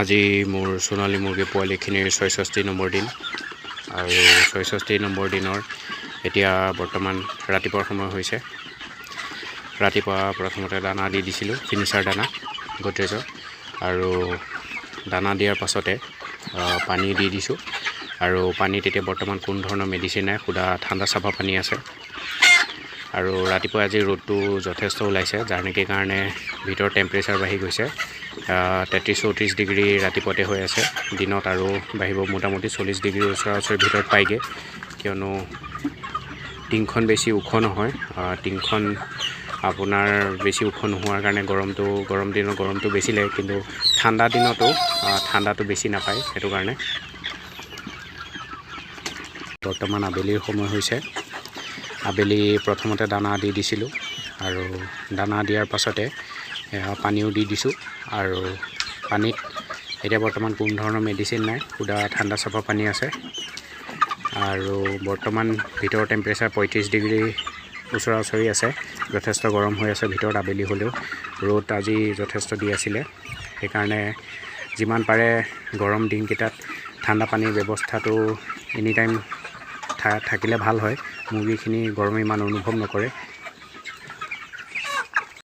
আজি মোৰ সোণালী মুৰ্গী পোৱালিখিনিৰ ৬৬ নম্বৰ দিন আৰু ৬৬ নম্বৰ দিনৰ এতিয়া বৰ্তমান ৰাতিপুৱাৰ সময় হৈছে। ৰাতিপুৱা প্ৰথমতে দানা দি দিছিলোঁ, ফিনিচাৰ দানা গডৰেজৰ, আৰু দানা দিয়াৰ পাছতে পানী দি দিছোঁ। আৰু পানীত এতিয়া বৰ্তমান কোনো ধৰণৰ মেডিচিন নাই, সুদা ঠাণ্ডা চাফা পানী আছে। আৰু ৰাতিপুৱা আজি ৰ'দটো যথেষ্ট ওলাইছে, যাৰ নেকি কাৰণে ভিতৰৰ টেম্পাৰেচাৰ বাঢ়ি গৈছে। ৩৩-৩৪ ডিগ্ৰী ৰাতিপুৱাতে হৈ আছে, দিনত আৰু বাঢ়িব, মোটামুটি 40 ডিগ্ৰীৰ ওচৰা-ওচৰি ভিতৰত পায়গৈ। কিয়নো টিংখন বেছি ওখ নহয়, টিংখন আপোনাৰ বেছি ওখ নোহোৱাৰ কাৰণে গৰম দিনত গৰমটো বেছি লাগে, কিন্তু ঠাণ্ডা দিনতো ঠাণ্ডাটো বেছি নাপায়। সেইটো কাৰণে বৰ্তমান আবেলিৰ সময় হৈছে। আবেলি প্ৰথমতে দানা দি দিছিলোঁ, আৰু দানা দিয়াৰ পাছতে পানীও দি দিছোঁ। আৰু পানীত এতিয়া বৰ্তমান কোনো ধৰণৰ মেডিচিন নাই, সুদা ঠাণ্ডা চাফা পানী আছে। আৰু বৰ্তমান ভিতৰৰ টেম্পাৰেচাৰ 35 ডিগ্ৰী ওচৰা-ওচৰি আছে, যথেষ্ট গৰম হৈ আছে ভিতৰত। আবেলি হ'লেও ৰ'দ আজি যথেষ্ট দি আছিলে, সেইকাৰণে যিমান পাৰে গৰম দিনকেইটাত ঠাণ্ডা পানীৰ ব্যৱস্থাটো এনি টাইম থাকিলে ভাল হয়। মুৰ্গীখিনি গৰম ইমান অনুভৱ নকৰে,